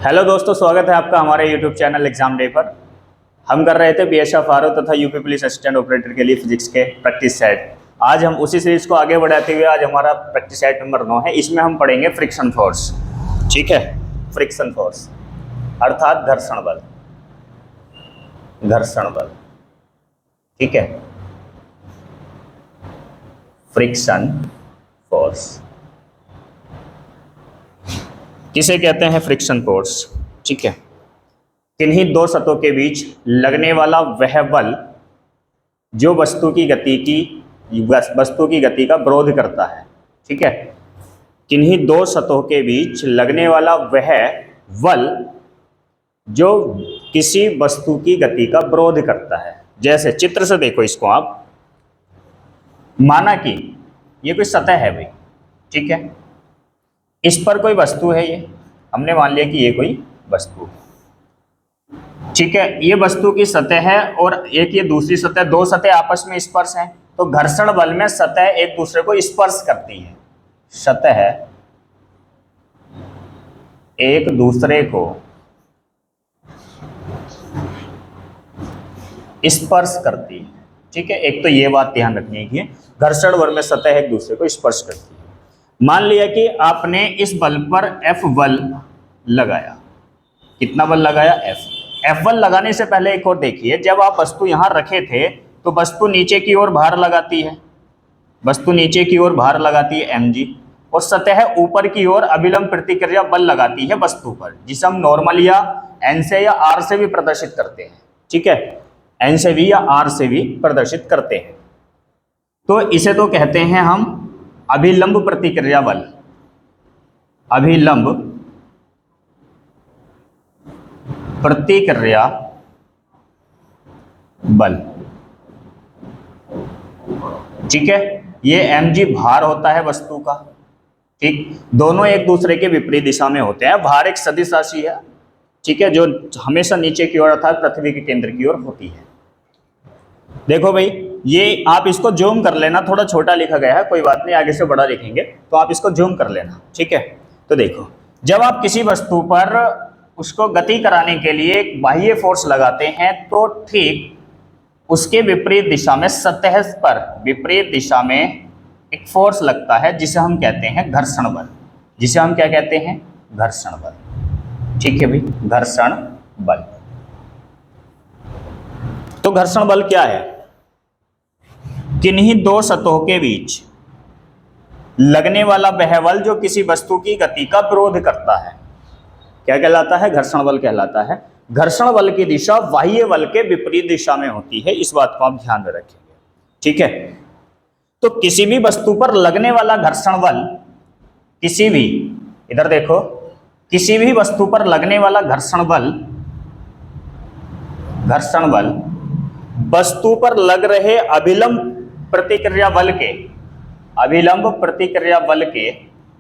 Hello दोस्तों, स्वागत है आपका हमारे यूट्यूब चैनल एग्जाम डे पर। हम कर रहे थे बीएसएफ आरओ तथा यूपी पुलिस असिस्टेंट ऑपरेटर के लिए फिजिक्स के प्रैक्टिस सेट। आज हम उसी सीरीज को आगे बढ़ाते हुए आज हमारा प्रैक्टिस सेट नंबर 9 है। इसमें हम पढ़ेंगे फ्रिक्शन फोर्स। ठीक है, फ्रिक्शन फोर्स अर्थात घर्षण बल। घर्षण बल, ठीक है, फ्रिक्शन फोर्स किसे कहते हैं? Friction force. ठीक है, किन्हीं दो सतहों के बीच लगने वाला वह बल जो वस्तु की गति का विरोध करता है। ठीक है, किन्हीं दो सतहों के बीच लगने वाला वह बल जो किसी वस्तु की गति का विरोध करता है। जैसे चित्र से देखो इसको आप, माना कि ये कोई सतह है भाई, ठीक है, इस पर कोई वस्तु है, ये हमने मान लिया कि ये कोई वस्तु है। ठीक है, ये वस्तु की सतह है और एक ये दूसरी सतह, दो सतह आपस में स्पर्श है। तो घर्षण बल में सतह एक दूसरे को स्पर्श करती है। सतह एक दूसरे को स्पर्श करती है। ठीक है, एक तो ये बात ध्यान रखनी है, घर्षण बल में सतह एक दूसरे को स्पर्श करती है। मान लिया कि आपने इस बल पर F बल लगाया। कितना बल लगाया? F बल लगाने से पहले एक और देखिए, जब आप वस्तु यहां रखे थे तो वस्तु नीचे की ओर भार लगाती है, वस्तु नीचे की ओर भार लगाती है mg, और सतह ऊपर की ओर अभिलंब प्रतिक्रिया बल लगाती है वस्तु पर, जिसे हम नॉर्मल या n से या r से भी प्रदर्शित करते हैं। ठीक है, n से भी या r से भी प्रदर्शित करते हैं। तो इसे तो कहते हैं हम अभिलंब प्रतिक्रिया बल। अभिलंब प्रतिक्रिया बल, ठीक है, ये mg भार होता है वस्तु का। ठीक, दोनों एक दूसरे के विपरीत दिशा में होते हैं। भार एक सदिश राशि है, ठीक है, जो हमेशा नीचे की ओर अर्थात पृथ्वी के केंद्र की ओर होती है। देखो भाई, ये आप इसको जूम कर लेना, थोड़ा छोटा लिखा गया है, कोई बात नहीं, आगे से बड़ा लिखेंगे, तो आप इसको जूम कर लेना। ठीक है, तो देखो, जब आप किसी वस्तु पर उसको गति कराने के लिए एक बाह्य फोर्स लगाते हैं तो ठीक उसके विपरीत दिशा में सतह पर विपरीत दिशा में एक फोर्स लगता है जिसे हम कहते हैं घर्षण बल। जिसे हम क्या कहते हैं? घर्षण बल। ठीक है भाई, घर्षण बल। तो घर्षण बल क्या है? किन्हीं दो सतहों के बीच लगने वाला वह बल जो किसी वस्तु की गति का विरोध करता है, क्या कहलाता है? घर्षण बल कहलाता है। घर्षण बल की दिशा बाह्य बल के विपरीत दिशा में होती है, इस बात को आप ध्यान में रखेंगे। ठीक है, तो किसी भी वस्तु पर लगने वाला घर्षण बल, किसी भी, इधर देखो, किसी भी वस्तु पर लगने वाला घर्षण बल वस्तु पर लग रहे अभिलंब प्रतिक्रिया बल के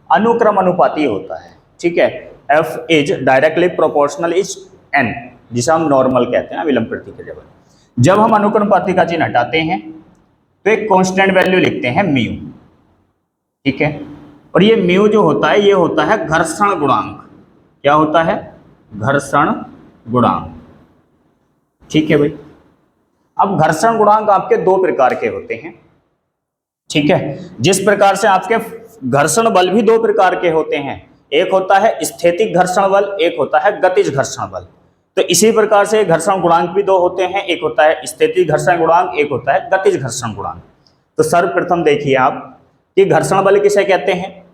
अनुक्रम अनुपाती होता है। ठीक है, F is directly proportional is n, जिसे हम नॉर्मल कहते हैं, अभिलंब प्रतिक्रिया बल। जब हम अनुक्रमानुपाती का चिन्ह हटाते हैं तो एक कांस्टेंट वैल्यू लिखते हैं म्यू। ठीक है, और ये म्यू जो होता है, ये होता है घर्षण गुणांक। क्या होता है? घर्षण गुणांक। ठीक है भाई, अब घर्षण गुणांक आपके दो प्रकार के होते हैं। ठीक है, जिस प्रकार से आपके घर्षण बल भी दो प्रकार के होते हैं, एक होता है स्थैतिक घर्षण बल, एक होता है गतिज घर्षण बल। तो इसी प्रकार से घर्षण गुणांक भी दो होते हैं, एक होता है स्थैतिक घर्षण गुणांक, एक होता है गतिज घर्षण गुणांक। तो सर्वप्रथम देखिए आप कि घर्षण बल किसे कहते हैं?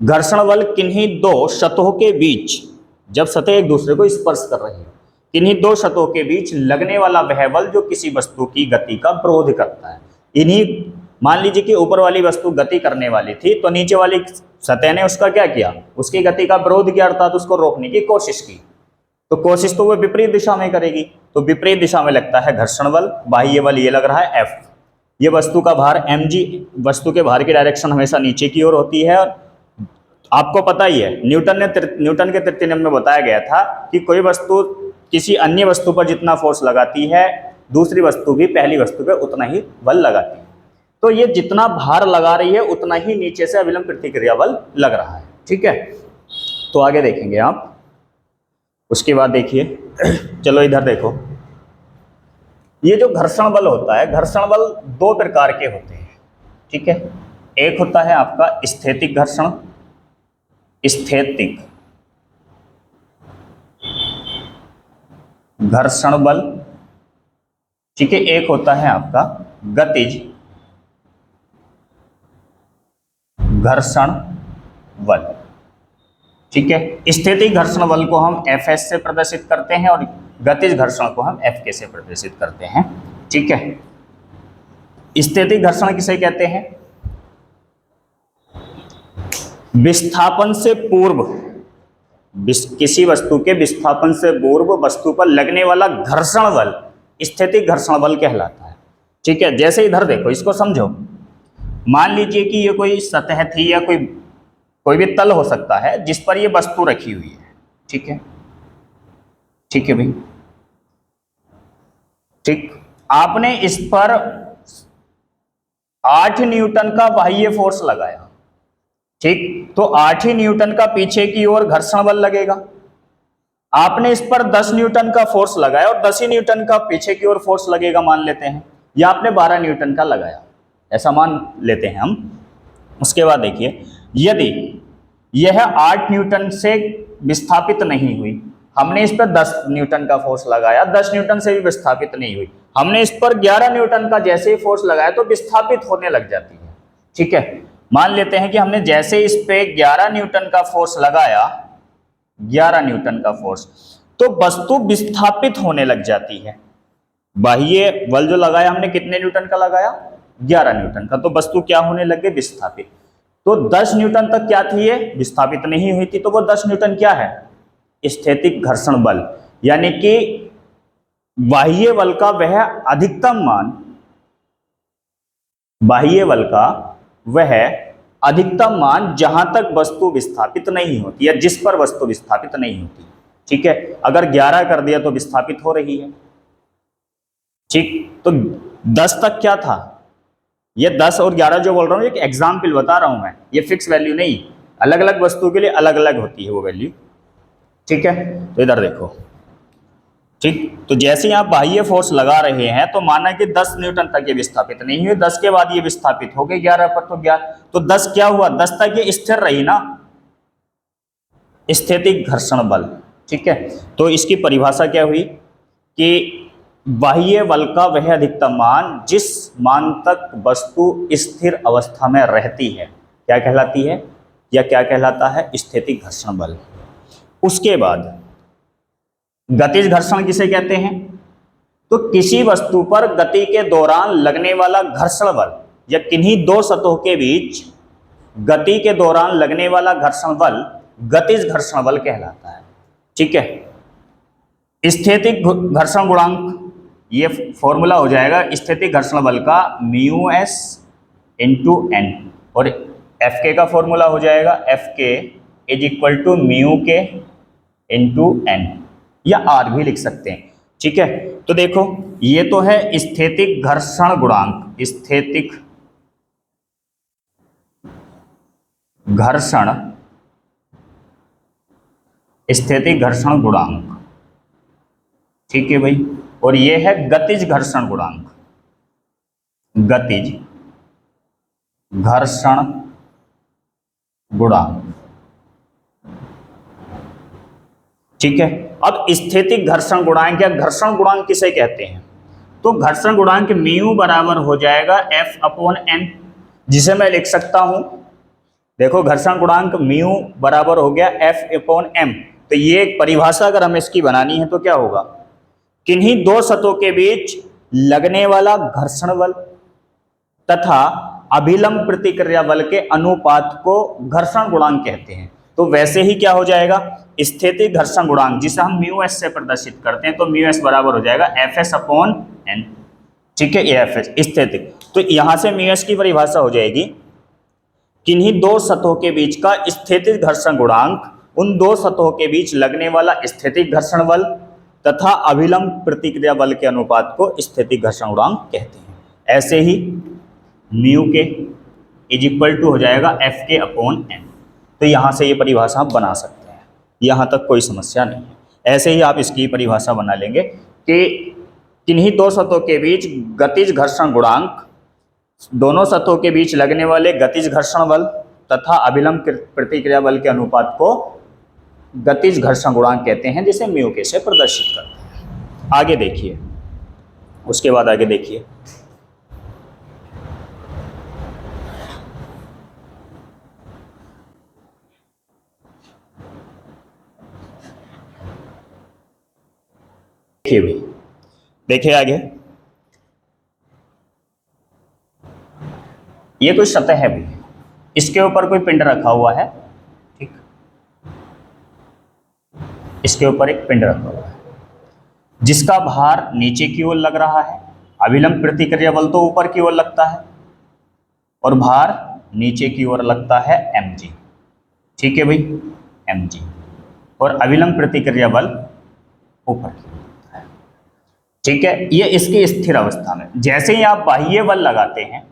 घर्षण बल किन्हीं दो सतहों के बीच, जब सतह एक दूसरे को स्पर्श कर रही है, किन्हीं दो सतहों के बीच लगने वाला वह बल जो किसी वस्तु की गति का विरोध करता है। इन्हीं, मान लीजिए कि ऊपर वाली वस्तु गति करने वाली थी तो नीचे वाली सतह ने उसका क्या किया? उसकी गति का विरोध किया, अर्थात उसको रोकने की कोशिश की। तो कोशिश तो वो विपरीत दिशा में करेगी, तो विपरीत दिशा में लगता है घर्षण बल। बाह्य बल ये लग रहा है F। ये वस्तु का भार mg, वस्तु के भार की डायरेक्शन हमेशा नीचे की ओर होती है। और आपको पता ही है, न्यूटन के तृतीय नियम में बताया गया था कि कोई वस्तु किसी अन्य वस्तु पर जितना फोर्स लगाती है, दूसरी वस्तु भी पहली वस्तु पर उतना ही बल लगाती है। तो ये जितना भार लगा रही है उतना ही नीचे से अभिलंब प्रतिक्रिया बल लग रहा है। ठीक है, तो आगे देखेंगे आप उसके बाद देखिए, चलो इधर देखो, ये जो घर्षण बल होता है, घर्षण बल दो प्रकार के होते हैं, ठीक है। एक होता है आपका स्थैतिक घर्षण, स्थैतिक घर्षण बल, ठीक है। एक होता है आपका गतिज घर्षण बल, ठीक है। स्थैतिक घर्षण बल को हम Fs से प्रदर्शित करते हैं और गतिज घर्षण को हम Fk से प्रदर्शित करते हैं, ठीक है। स्थैतिक घर्षण किसे कहते हैं? विस्थापन से पूर्व, किसी वस्तु के विस्थापन से पूर्व वस्तु पर लगने वाला घर्षण बल स्थैतिक घर्षण बल कहलाता है, ठीक है। जैसे इधर देखो, इसको समझो। मान लीजिए कि ये कोई सतह थी या कोई भी तल हो सकता है जिस पर ये वस्तु रखी हुई है, ठीक है, ठीक है भाई, ठीक। आपने इस पर 8 न्यूटन का बाह्य फोर्स लगाया, ठीक। तो 8 ही न्यूटन का पीछे की ओर घर्षण बल लगेगा। आपने इस पर 10 न्यूटन का फोर्स लगाया और 10 ही न्यूटन का पीछे की ओर फोर्स लगेगा, मान लेते हैं। या आपने 12 न्यूटन का लगाया, ऐसा मान लेते हैं हम। उसके बाद देखिए, यदि यह 8 न्यूटन से विस्थापित नहीं हुई, हमने इस पर 10 न्यूटन का फोर्स लगाया, 10 न्यूटन से भी विस्थापित नहीं हुई, हमने इस पर 11 न्यूटन का जैसे ही फोर्स लगाया तो विस्थापित होने लग जाती है, ठीक है। मान लेते हैं कि हमने जैसे इस पे 11 न्यूटन का फोर्स लगाया, 11 न्यूटन का फोर्स, तो वस्तु विस्थापित होने लग जाती है। बाह्य बल जो लगाया हमने, कितने न्यूटन का लगाया? 11 न्यूटन का। तो वस्तु क्या होने लगे? विस्थापित। तो 10 न्यूटन तक क्या थी? ये विस्थापित नहीं हुई थी, तो वो 10 न्यूटन क्या है? स्थैतिक घर्षण बल, यानी कि बाह्य बल का वह अधिकतम मान, बाह्य बल का वह अधिकतम मान जहां तक वस्तु विस्थापित नहीं होती या जिस पर वस्तु विस्थापित नहीं होती, ठीक है। अगर 11 कर दिया तो विस्थापित हो रही है, ठीक। तो 10 तक क्या था? ये 10 और 11 जो बोल रहा हूं, एक एग्जाम्पल बता रहा हूं मैं, ये फिक्स वैल्यू नहीं, अलग अलग वस्तु के लिए अलग अलग होती है वो वैल्यू, ठीक है। तो इधर देखो, ठीक। तो जैसे आप बाह्य फोर्स लगा रहे हैं तो माना कि 10 न्यूटन तक ये विस्थापित नहीं हुई, 10 के बाद ये विस्थापित हो गई 11 पर, तो 10 क्या हुआ? 10 तक ये स्थिर रही ना, स्थैतिक घर्षण बल, ठीक है। तो इसकी परिभाषा क्या हुई कि बाह्य बल का वह अधिकतम मान जिस मान तक वस्तु स्थिर अवस्था में रहती है, क्या कहलाती है या क्या कहलाता है? स्थैतिक घर्षण बल। उसके बाद गतिज घर्षण किसे कहते हैं? तो किसी वस्तु पर गति के दौरान लगने वाला घर्षण बल या किन्हीं दो सतहों के बीच गति के दौरान लगने वाला घर्षण बल गतिज घर्षण बल कहलाता है, ठीक है। स्थैतिक घर्षण गुणांक, ये फॉर्मूला हो जाएगा स्थैतिक घर्षण बल का μs × n, और Fk का फॉर्मूला हो जाएगा Fk = μk × n, या R भी लिख सकते हैं, ठीक है। तो देखो, ये तो है स्थैतिक घर्षण गुणांक, स्थैतिक घर्षण गुणांक, ठीक है भाई। और ये है गतिज घर्षण गुणांक, गतिज घर्षण गुणांक, ठीक है। अब स्थैतिक घर्षण गुणांक या घर्षण गुणांक किसे कहते हैं? तो घर्षण गुणांक म्यू बराबर हो जाएगा F/n, जिसे मैं लिख सकता हूं, देखो घर्षण गुणांक म्यू बराबर हो गया F/m। तो ये एक परिभाषा अगर हमें इसकी बनानी है तो क्या होगा? किन्हीं दो सतहों के बीच लगने वाला घर्षण बल तथा अभिलंब प्रतिक्रिया बल के अनुपात को घर्षण गुणांक कहते हैं। तो वैसे ही क्या हो जाएगा? स्थैतिक घर्षण गुणांक जिसे हम μs से प्रदर्शित करते हैं, तो μs बराबर हो जाएगा Fs/n, ठीक है। ये Fs स्थैतिक, तो यहां से μs की परिभाषा हो जाएगी किन्हीं दो सतहों के बीच का स्थैतिक घर्षण गुणांक उन दो सतहों के बीच लगने वाला स्थैतिक घर्षण बल तथा अभिलंब प्रतिक्रिया बल के अनुपात को स्थैतिक घर्षण गुणांक कहते हैं। ऐसे ही μk = हो जाएगा Fk/n। तो यहाँ से ये परिभाषा आप बना सकते हैं, यहाँ तक कोई समस्या नहीं है। ऐसे ही आप इसकी परिभाषा बना लेंगे कि किन्हीं दो सतहों के बीच गतिज घर्षण गुणांक, दोनों सतहों के बीच लगने वाले गतिज घर्षण बल तथा अभिलंब प्रतिक्रिया बल के अनुपात को गतिज घर्षण गुणांक कहते हैं, जिसे म्यू के से प्रदर्शित करते हैं। आगे देखिए, उसके बाद आगे देखिए, देखिए भी, देखिए आगे, ये कोई सतह है भी, इसके ऊपर कोई पिंड रखा हुआ है, ठीक, इसके ऊपर एक पिंड रखा हुआ है जिसका भार नीचे की ओर लग रहा है, अभिलंब प्रतिक्रिया बल तो ऊपर की ओर लगता है और भार नीचे की ओर लगता है mg, ठीक है भाई, mg, और अभिलंब प्रतिक्रिया बल ऊपर की ओर लगता है, ठीक है। ये इसकी स्थिर अवस्था में, जैसे ही आप बाह्य बल लगाते हैं,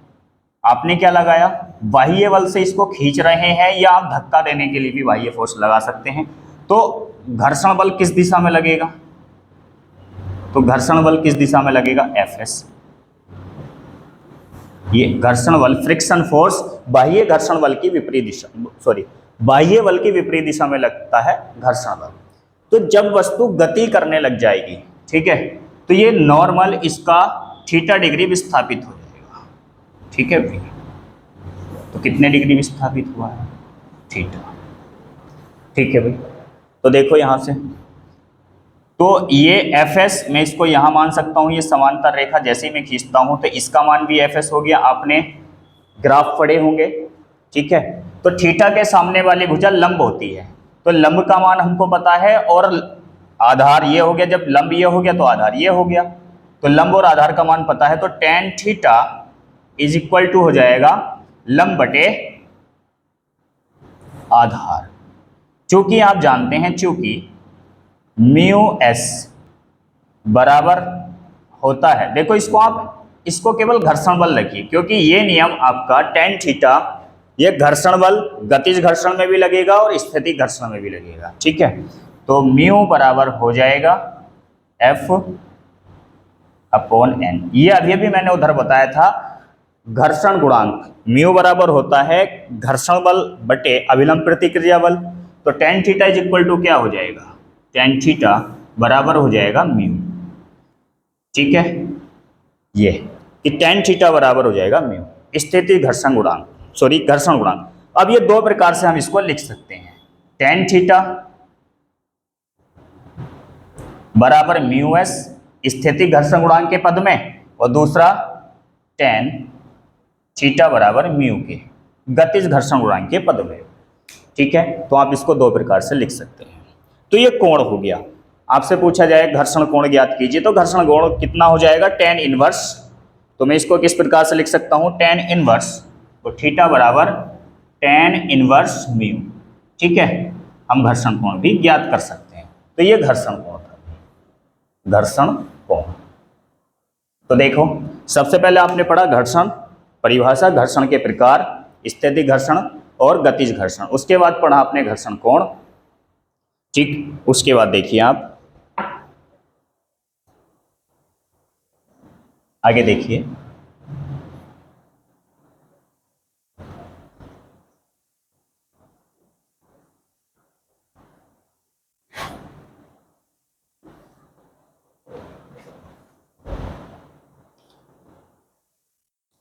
आपने क्या लगाया, बाह्य बल से इसको खींच रहे हैं या आप धक्का देने के लिए भी बाह्य फोर्स लगा सकते हैं, तो घर्षण बल किस दिशा में लगेगा, तो घर्षण बल किस दिशा में लगेगा, Fs। ये घर्षण बल, फ्रिक्शन फोर्स बाह्य घर्षण बल की विपरीत दिशा, सॉरी, बाह्य बल की विपरीत दिशा में लगता है घर्षण बल। तो जब वस्तु गति करने लग जाएगी, ठीक है, तो ये नॉर्मल इसका थीटा डिग्री विस्थापित हो जाएगा, ठीक है भाई। तो कितने डिग्री विस्थापित हुआ है, थीटा, ठीक है भाई। तो देखो यहां से, तो ये Fs मैं इसको यहां मान सकता हूं, ये समांतर रेखा जैसे ही मैं खींचता हूं तो इसका मान भी Fs हो गया, आपने ग्राफ पढ़े होंगे, ठीक है। तो थीटा के सामने वाली भुजा लंब होती है, तो लंब का मान हमको पता है, और आधार ये हो गया, जब लंब ये हो गया तो आधार ये हो गया, तो लंब और आधार का मान पता है, तो tan theta is equal to हो जाएगा लंब बटे आधार। चूंकि आप जानते हैं, चूंकि म्यू एस बराबर होता है, देखो इसको आप, इसको केवल घर्षण बल रखिए, क्योंकि ये नियम आपका tan थीटा, ये घर्षण बल गतिज घर्षण में भी लगेगा और स्थितिज घर्षण में भी लगेगा, ठीक है। तो म्यू बराबर हो जाएगा F अपॉन n, ये अभी मैंने उधर बताया था, घर्षण गुणांक म्यू बराबर होता है घर्षण बल बटे अभिलंब प्रतिक्रिया बल। तो tan theta is equal to क्या हो जाएगा, tan थीटा बराबर हो जाएगा म्यू, ठीक है, ये कि tan थीटा बराबर हो जाएगा म्यू, स्थिति घर्षण गुणांक, सॉरी घर्षण गुणांक। अब ये दो प्रकार से हम इसको लिख सकते हैं, tan थीटा बराबर म्यू एस स्थिति घर्षण गुणांक के पद में, और दूसरा tan थीटा बराबर म्यू के गतिज घर्षण गुणांक के पद में, ठीक है। तो आप इसको दो प्रकार से लिख सकते हैं। तो ये कोण हो गया, आपसे पूछा जाए घर्षण कोण ज्ञात कीजिए, तो घर्षण कोण कितना हो जाएगा, tan इनवर्स। तो मैं इसको किस प्रकार से लिख सकता हूं, tan इनवर्स, तो थीटा बराबर tan इनवर्स म्यू, ठीक है। हम घर्षण कोण भी ज्ञात कर सकते हैं। तो ये घर्षण कोण था, घर्षण कोण। तो देखो, सबसे पहले आपने पढ़ा घर्षण परिभाषा, घर्षण के प्रकार, स्थैतिक घर्षण और गतिज घर्षण, उसके बाद पढ़ा आपने घर्षण कोण, ठीक। उसके बाद देखिए आप आगे देखिए,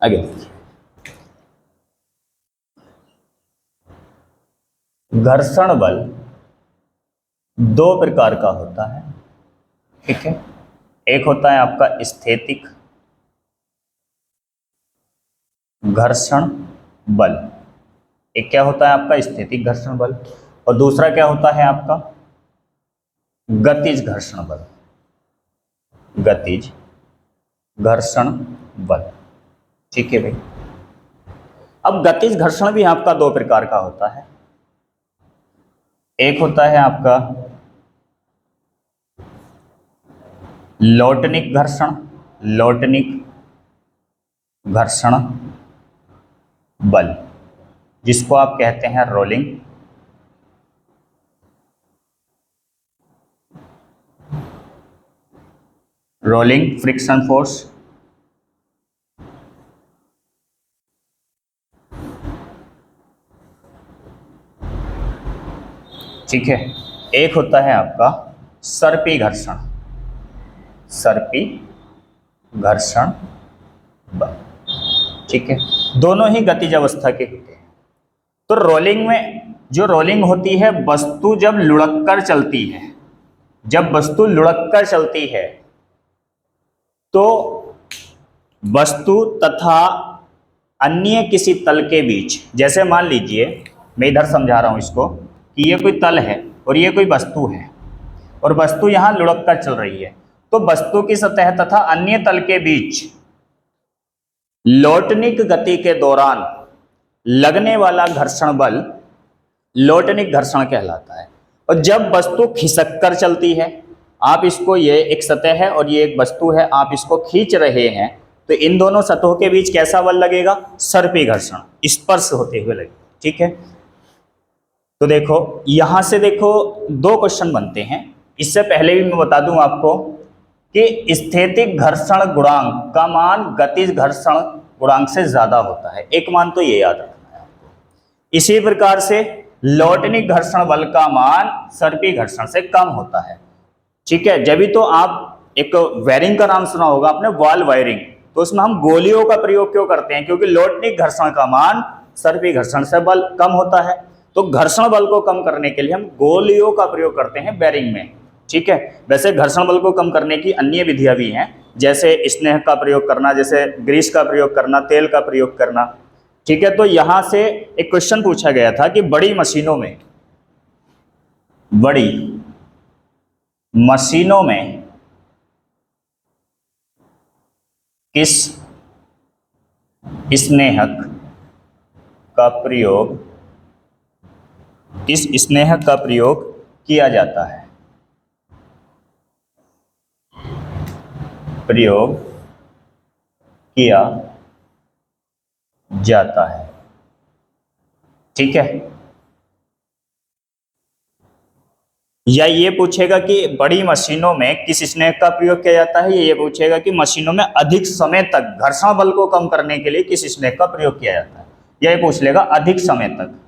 आगे देखिए, घर्षण बल दो प्रकार का होता है, ठीक है। एक होता है आपका स्थैतिक घर्षण बल, एक क्या होता है आपका स्थैतिक घर्षण बल, और दूसरा क्या होता है आपका गतिज घर्षण बल, गतिज घर्षण बल, ठीक है भाई। अब गतिज घर्षण भी आपका दो प्रकार का होता है, एक होता है आपका लौटनिक घर्षण, लौटनिक घर्षण बल, जिसको आप कहते हैं रोलिंग रोलिंग फ्रिक्शन फोर्स, ठीक है। एक होता है आपका सर्पी घर्षण, सर्पी घर्षण बल, ठीक है। दोनों ही गतिज अवस्था के होते हैं। तो रोलिंग में जो रोलिंग होती है, वस्तु जब लुढ़क कर चलती है, जब वस्तु लुढ़क कर चलती है तो वस्तु तथा अन्य किसी तल के बीच, जैसे मान लीजिए मैं इधर समझा रहा हूं इसको कि ये कोई तल है और ये कोई वस्तु है और वस्तु यहां लुढ़क कर चल रही है, तो वस्तु की सतह तथा अन्य तल के बीच लोटनिक गति के दौरान लगने वाला घर्षण बल लोटनिक घर्षण कहलाता है। और जब वस्तु खिसक कर चलती है, आप इसको, ये एक सतह है और ये एक वस्तु है, आप इसको खींच रहे हैं, तो इन दोनों सतहों के बीच कैसा बल लगेगा? सर्पी घर्षण, स्पर्श होते हुए लगेगा, ठीक है। तो देखो यहां से देखो दो क्वेश्चन बनते हैं। इससे पहले भी मैं बता दूं आपको कि स्थैतिक घर्षण गुणांक का मान गतिज घर्षण गुणांक से ज्यादा होता है, एक मान तो ये याद रखना है आपको। इसी प्रकार से लोटनिक घर्षण बल का मान सर्पी घर्षण से कम होता है, ठीक है। जब भी तो आप एक वायरिंग का नाम सुना होगा आपने, वॉल वायरिंग, तो उसमें हम गोलियों का प्रयोग क्यों करते हैं? क्योंकि लोटनिक घर्षण का मान सर्पी घर्षण से बल कम होता है, तो घर्षण बल को कम करने के लिए हम गोलियों का प्रयोग करते हैं बेरिंग में, ठीक है। वैसे घर्षण बल को कम करने की अन्य विधियां भी हैं, जैसे स्नेह का प्रयोग करना, जैसे ग्रीस का प्रयोग करना, तेल का प्रयोग करना, ठीक है। तो यहां से एक क्वेश्चन पूछा गया था कि बड़ी मशीनों में किस स्नेहक का प्रयोग किया जाता है? प्रयोग किया जाता है, ठीक है। या ये पूछेगा कि बड़ी मशीनों में किस स्नेहक का प्रयोग किया जाता है, ये पूछेगा कि मशीनों में अधिक समय तक घर्षण बल को कम करने के लिए किस स्नेहक का प्रयोग किया जाता है। यह पूछ लेगा अधिक समय तक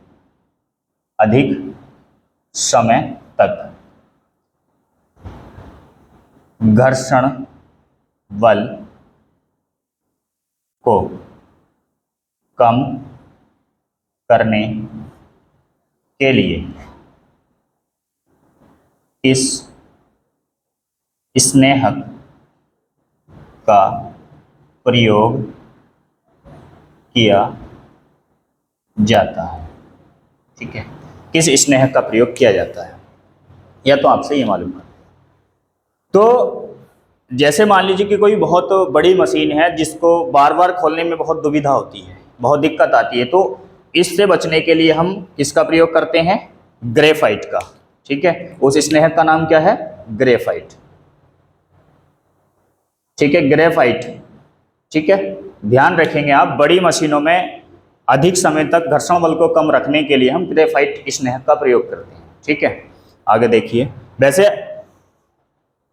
घर्षण बल को कम करने के लिए किस स्नेहक का प्रयोग किया जाता है, ठीक है। किस स्नेहक का प्रयोग किया जाता है, या तो आपसे ये मालूम है। तो जैसे मान लीजिए कि कोई बहुत बड़ी मशीन है जिसको बार बार खोलने में बहुत दुविधा होती है, बहुत दिक्कत आती है, तो इससे बचने के लिए हम किसका प्रयोग करते हैं? ग्रेफाइट का, ठीक है। उस स्नेहक का नाम क्या है? ग्रेफाइट, ठीक है, ग्रेफाइट, ठीक है। ध्यान रखेंगे आप, बड़ी मशीनों में अधिक समय तक घर्षण बल को कम रखने के लिए हम ग्रेफाइट स्नेहक का प्रयोग करते हैं, ठीक है। आगे देखिए, वैसे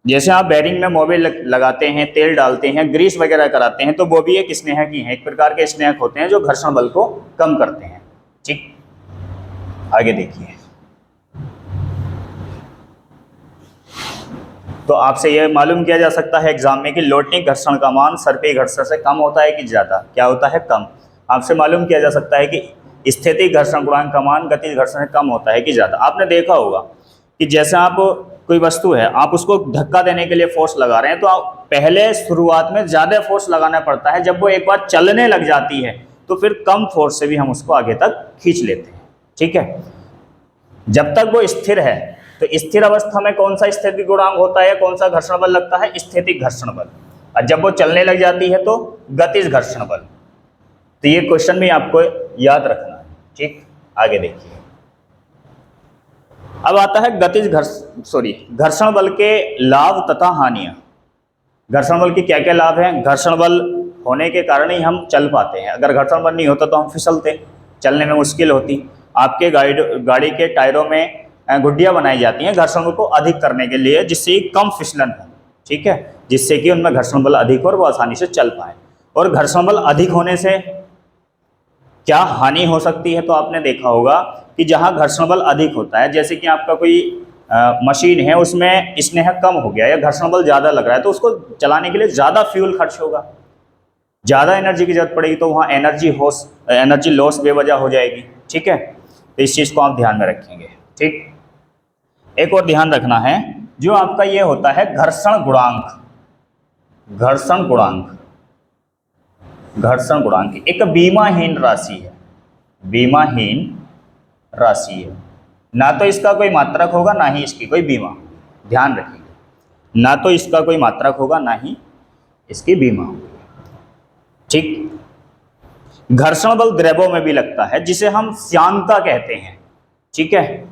जैसे आप बेरिंग में मोबिल लगाते हैं, तेल डालते हैं, ग्रीस वगैरह कराते हैं, तो वो भी एक स्नेहक ही है, एक प्रकार के स्नेहक होते हैं जो घर्षण बल को कम करते हैं, ठीक। आगे देखिए, तो आपसे यह मालूम किया जा सकता है एग्जाम में कि लोटनिक घर्षण का मान सर्पी घर्षण से कम होता है कि ज़्यादा? क्या होता है? कम। आपसे मालूम किया जा सकता है कि स्थैतिक घर्षण गुणांक का मान गतिज घर्षण से कम होता है कि ज़्यादा? आपने देखा होगा कि जैसे आप कोई वस्तु है, आप उसको धक्का देने के लिए फोर्स लगा रहे हैं, तो आप पहले शुरुआत में ज़्यादा फोर्स लगाना पड़ता है, जब वो एक बार चलने लग जाती है तो फिर कम फोर्स से भी हम उसको आगे तक खींच लेते हैं, ठीक है। जब तक वो स्थिर है, तो स्थिर अवस्था में कौन सा स्थैतिक गुणांक होता है, कौन सा घर्षण बल लगता है? स्थैतिक घर्षण बल। और जब वो चलने लग जाती है तो गतिज घर्षण बल। तो ये क्वेश्चन भी आपको याद रखना है, ठीक। आगे देखिए, अब आता है घर्षण बल के लाभ तथा हानियां। घर्षण बल के क्या क्या लाभ हैं? घर्षण बल होने के कारण ही हम चल पाते हैं, अगर घर्षण बल नहीं होता तो हम फिसलते, चलने में मुश्किल होती। आपके गाड़ी के टायरों में गुड्डियाँ बनाई जाती हैं घर्षण बल को अधिक करने के लिए, जिससे कम फिसलन हो, ठीक है, जिससे कि उनमें घर्षण बल अधिक हो और वो आसानी से चल पाए। और घर्षण बल अधिक होने से क्या हानि हो सकती है, तो आपने देखा होगा कि जहां घर्षण बल अधिक होता है, जैसे कि आपका कोई मशीन है उसमें स्नेह कम हो गया या घर्षण बल ज़्यादा लग रहा है, तो उसको चलाने के लिए ज़्यादा फ्यूल खर्च होगा, ज़्यादा एनर्जी की जरूरत पड़ेगी, तो वहाँ एनर्जी लॉस बेवजह हो जाएगी। ठीक है, तो इस चीज़ को आप ध्यान में रखेंगे। ठीक, एक और ध्यान रखना है, जो आपका ये होता है घर्षण गुणांक। घर्षण गुणांक, घर्षण गुणांक एक बीमाहीन राशि है, बीमाहीन राशि है। ना तो इसका कोई मात्रक होगा, ना ही इसकी कोई बीमा, ध्यान रखिएगा, ना तो इसका कोई मात्रक होगा, ना ही इसकी बीमा होगी। ठीक, घर्षण बल द्रव्यों में भी लगता है, जिसे हम श्यानता कहते हैं। ठीक है,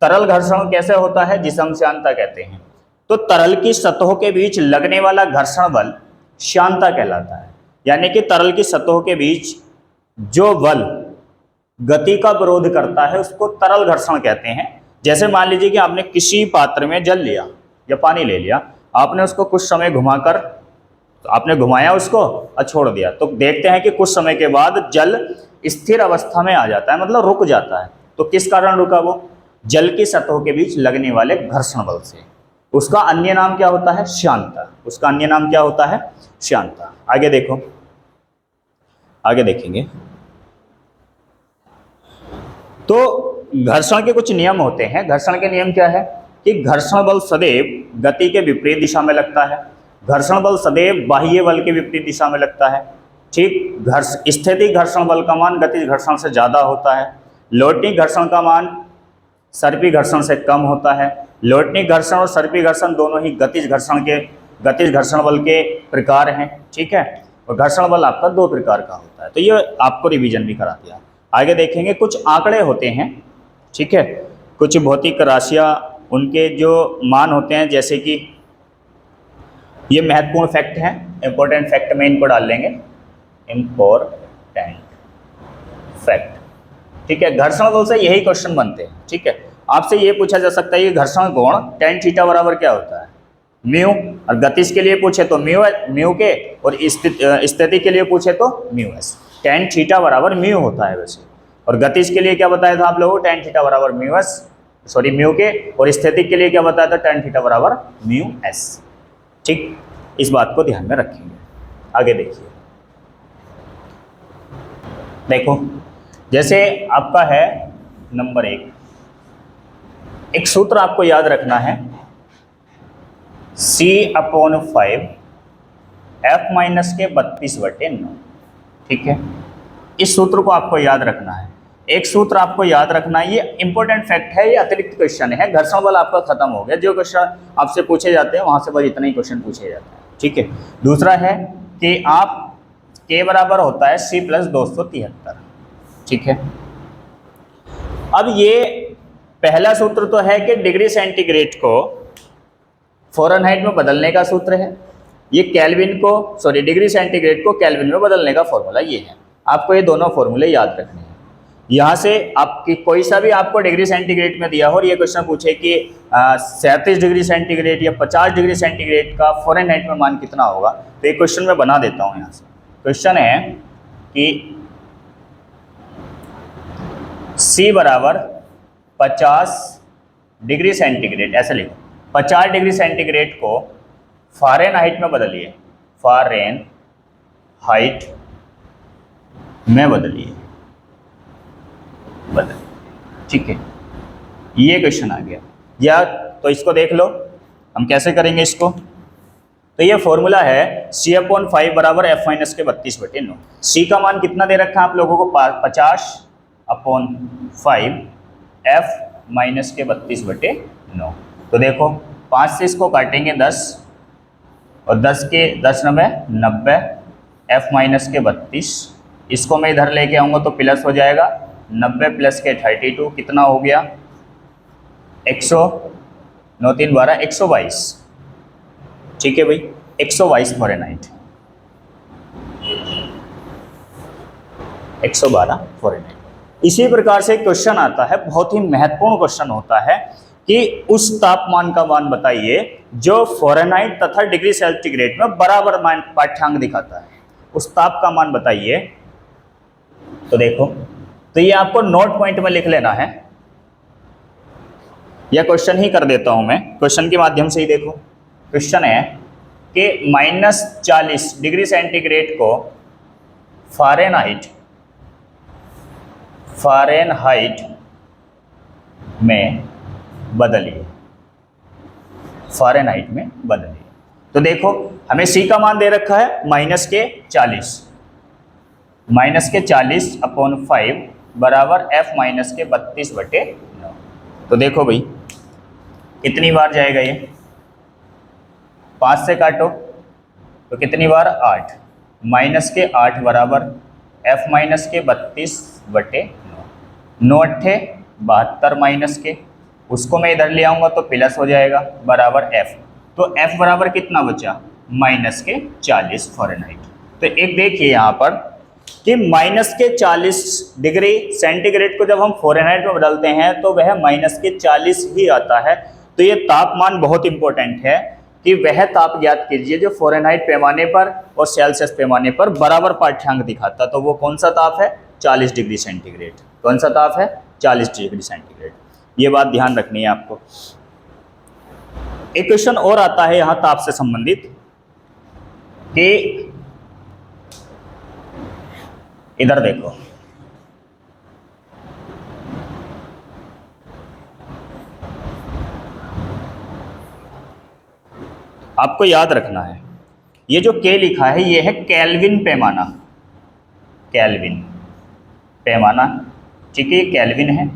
तरल घर्षण कैसे होता है, जिसे हम श्यानता कहते हैं, तो तरल की सतहों के बीच लगने वाला घर्षण बल श्यानता कहलाता है। यानी कि तरल की सतहों के बीच जो बल गति का विरोध करता है उसको तरल घर्षण कहते हैं। जैसे मान लीजिए कि आपने किसी पात्र में जल लिया या पानी ले लिया, आपने उसको कुछ समय घुमाकर, तो आपने घुमाया उसको और छोड़ दिया, तो देखते हैं कि कुछ समय के बाद जल स्थिर अवस्था में आ जाता है, मतलब रुक जाता है। तो किस कारण रुका वो? जल की सतहों के बीच लगने वाले घर्षण बल से। उसका अन्य नाम क्या होता है? श्यानता। उसका अन्य नाम क्या होता है? श्यानता। आगे देखो, आगे देखेंगे तो घर्षण के कुछ नियम होते हैं। घर्षण के नियम क्या है कि घर्षण बल सदैव गति के विपरीत दिशा में लगता है, घर्षण बल सदैव बाह्य बल के विपरीत दिशा में लगता है। ठीक, स्थितिक घर्षण बल का मान गतिज घर्षण से ज़्यादा होता है, लौटनी घर्षण का मान सर्पी घर्षण से कम होता है। लौटनी घर्षण और सर्पी घर्षण दोनों ही गतिज घर्षण बल के प्रकार हैं। ठीक है, और घर्षण बल आपका दो प्रकार का होता है, तो ये आपको रिवीजन भी करा दिया। आगे देखेंगे कुछ आंकड़े होते हैं। ठीक है, कुछ भौतिक राशियाँ, उनके जो मान होते हैं, जैसे कि ये महत्वपूर्ण फैक्ट हैं, इंपॉर्टेंट फैक्ट में इनको डाल लेंगे, इंपॉर्टेंट फैक्ट। ठीक है, घर्षण बल से यही क्वेश्चन बनते हैं। ठीक है, आपसे ये पूछा जा सकता है कि घर्षण कोण tan थीटा बराबर क्या होता है? म्यू। और गतिज के लिए पूछे तो म्यू के, और स्थिति के लिए पूछे तो म्यू एस। tan थीटा बराबर म्यू होता है वैसे। और गतिज के लिए क्या बताया था आप लोगों को? tan थीटा बराबर म्यू के, और स्थिति के लिए क्या बताया था? tan थीटा बराबर म्यू एस। ठीक, इस बात को ध्यान में रखेंगे। आगे देखिए, देखो जैसे आपका है नंबर 1, एक सूत्र आपको याद रखना है, C/5 F-(-32/9)। ठीक है, इस सूत्र को आपको याद रखना है। एक सूत्र आपको याद रखना है, ये इंपॉर्टेंट फैक्ट है, ये अतिरिक्त क्वेश्चन है। घर्षण बल आपका खत्म हो गया, जो क्वेश्चन आपसे पूछे जाते हैं वहां से बस इतना ही क्वेश्चन पूछे जाते हैं। ठीक है, दूसरा है कि आप K बराबर होता है C+273। ठीक है, अब ये पहला सूत्र तो है कि डिग्री सेंटीग्रेड को फ़ारेनहाइट में बदलने का सूत्र है। ये डिग्री सेंटीग्रेड को केल्विन में बदलने का फॉर्मूला ये है। आपको ये दोनों फॉर्मूले याद रखने हैं। यहाँ से आपकी कोई सा भी आपको डिग्री सेंटीग्रेड में दिया हो और ये क्वेश्चन पूछे कि 37 डिग्री सेंटीग्रेड या 50 डिग्री सेंटीग्रेड का फ़ारेनहाइट में मान कितना होगा, तो ये क्वेश्चन मैं बना देता हूँ। यहाँ से क्वेश्चन है कि C बराबर 50 डिग्री सेंटीग्रेड, ऐसे लिखो, 50 डिग्री सेंटीग्रेड को फ़ारेनहाइट में बदलिए, फ़ारेनहाइट में बदलिए। ठीक है, ये क्वेश्चन आ गया। या तो इसको देख लो, हम कैसे करेंगे इसको। तो ये फॉर्मूला है C/5 बराबर F-(-32/9)। C का मान कितना दे रखा है आप लोगों को? 50/5 F-(-32/9)। तो देखो 5 से इसको काटेंगे 10, और 10 के 10 90 F-(-32)। इसको मैं इधर लेके आऊँगा तो प्लस हो जाएगा, 90 प्लस के 32 कितना हो गया? 9 3 12 122। ठीक है भाई, 122 फ़ारेनहाइट, 112 फ़ारेनहाइट। इसी प्रकार से क्वेश्चन आता है, बहुत ही महत्वपूर्ण क्वेश्चन होता है कि उस तापमान का मान बताइए जो फ़ारेनहाइट तथा डिग्री सेंटीग्रेड में बराबर पाठ्यांक दिखाता है, उस ताप का मान बताइए। तो देखो, तो ये आपको नोट पॉइंट में लिख लेना है, या क्वेश्चन ही कर देता हूं मैं, क्वेश्चन के माध्यम से ही देखो। क्वेश्चन है कि -40 डिग्री सेंटीग्रेड को फ़ारेनहाइट में बदलिए, फ़ारेनहाइट में बदलिए। तो देखो, हमें सी का मान दे रखा है -40 अपॉन 5 बराबर F -32/9। तो देखो भाई कितनी बार जाएगा ये, 5 से काटो तो कितनी बार, 8, -8 बराबर F -32/9, 9 अट्ठे 72 माइनस के, उसको मैं इधर ले आऊँगा तो प्लस हो जाएगा बराबर F। तो F बराबर कितना बचा, -40 फ़ारेनहाइट। तो एक देखिए यहाँ पर कि -40 डिग्री सेंटीग्रेड को जब हम फ़ारेनहाइट में बदलते हैं तो वह -40 ही आता है। तो ये तापमान बहुत इंपॉर्टेंट है कि वह ताप ज्ञात कीजिए जो फ़ारेनहाइट पैमाने पर और सेल्सियस पैमाने पर बराबर पाठ्यांक दिखाता। तो वो कौन सा ताप है, 40 डिग्री सेंटीग्रेड। कौन सा ताप है, 40 डिग्री सेंटीग्रेड। ये बात ध्यान रखनी है आपको। एक क्वेश्चन और आता है यहाँ ताप से संबंधित कि इधर देखो, आपको याद रखना है ये जो K लिखा है ये है केल्विन पैमाना, केल्विन पैमाना, ठीक है, ये केल्विन है।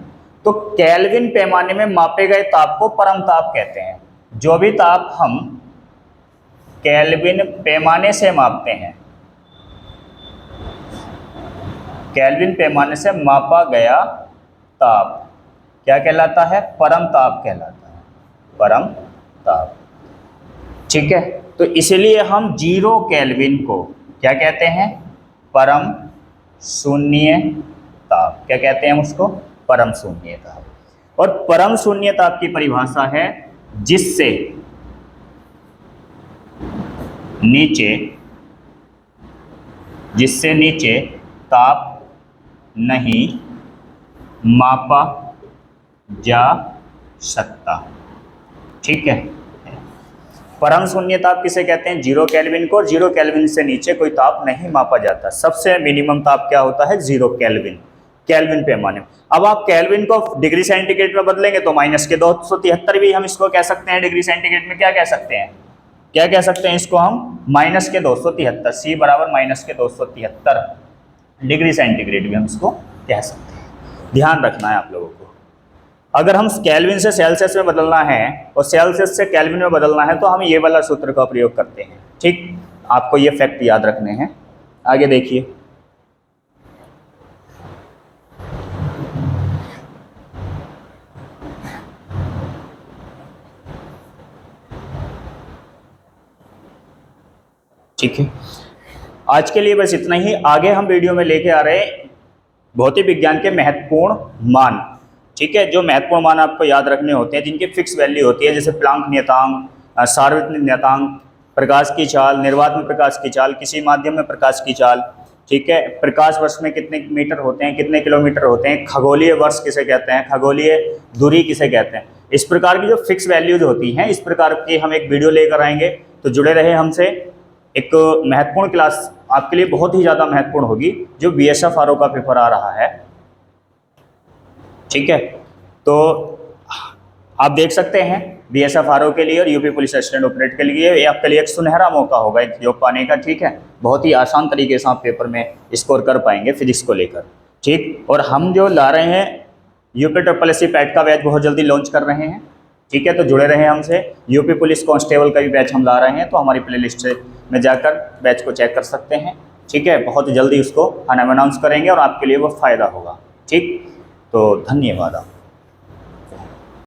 तो केल्विन पैमाने में मापे गए ताप को परम ताप कहते हैं। जो भी ताप हम केल्विन पैमाने से मापते हैं, केल्विन पैमाने से मापा गया ताप क्या कहलाता है, परम ताप कहलाता है, परम ताप, ठीक है। तो इसलिए हम 0 केल्विन को क्या कहते हैं, परम शून्य ताप। क्या कहते हैं उसको, परम शून्य ताप। और परम शून्य ताप की परिभाषा है जिससे नीचे ताप नहीं मापा जा सकता, ठीक है। परम शून्य ताप किसे कहते हैं, 0 केल्विन को। 0 केल्विन से नीचे कोई ताप नहीं मापा जाता। सबसे मिनिमम ताप क्या होता है, 0 केल्विन, केल्विन पैमाने। अब आप केल्विन को डिग्री सेंटीग्रेड में बदलेंगे तो -273 भी हम इसको कह सकते हैं। डिग्री सेंटीग्रेड में क्या कह सकते हैं, क्या कह सकते हैं इसको हम, -273, C बराबर -273 डिग्री सेंटीग्रेड भी हम इसको कह सकते हैं। ध्यान रखना है आप लोगों को। अगर हम केल्विन से सेल्सियस में बदलना है और सेल्सियस से केल्विन में बदलना है तो हम ये वाला सूत्र का प्रयोग करते हैं, ठीक। आपको ये फैक्ट याद रखने हैं। आगे देखिए, ठीक है। आज के लिए बस इतना ही। आगे हम वीडियो में लेके आ रहे हैं भौतिक विज्ञान के महत्वपूर्ण मान, ठीक है। जो महत्वपूर्ण मान आपको याद रखने होते हैं, जिनकी फिक्स वैल्यू होती है, जैसे प्लांक नियतांक, सार्वत्रिक नियतांक, प्रकाश की चाल, निर्वात में प्रकाश की चाल, किसी माध्यम में प्रकाश की चाल, ठीक है। प्रकाश वर्ष में कितने मीटर होते हैं, कितने किलोमीटर होते हैं, खगोलीय वर्ष किसे कहते हैं, खगोलीय दूरी किसे कहते हैं। इस प्रकार की जो फिक्स वैल्यूज होती हैं, इस प्रकार की हम एक वीडियो लेकर आएंगे। तो जुड़े रहे हमसे। एक महत्वपूर्ण क्लास आपके लिए बहुत ही ज़्यादा महत्वपूर्ण होगी, जो BSF-RO का पेपर आ रहा है, ठीक है। तो आप देख सकते हैं BSF-RO के लिए और यूपी पुलिस असिस्टेंट ऑपरेटर के लिए ये आपके लिए एक सुनहरा मौका होगा एक जॉब पाने का, ठीक है। बहुत ही आसान तरीके से आप पेपर में स्कोर कर पाएंगे फिजिक्स को लेकर, ठीक। और हम जो ला रहे हैं UPSSC पैट का बैच बहुत जल्दी लॉन्च कर रहे हैं, ठीक है। तो जुड़े रहे हमसे। यूपी पुलिस कांस्टेबल का भी बैच हम ला रहे हैं, तो हमारी प्लेलिस्ट में जाकर बैच को चेक कर सकते हैं, ठीक है। बहुत जल्दी उसको हम अनाउंस करेंगे और आपके लिए वो फ़ायदा होगा, ठीक। तो धन्यवाद।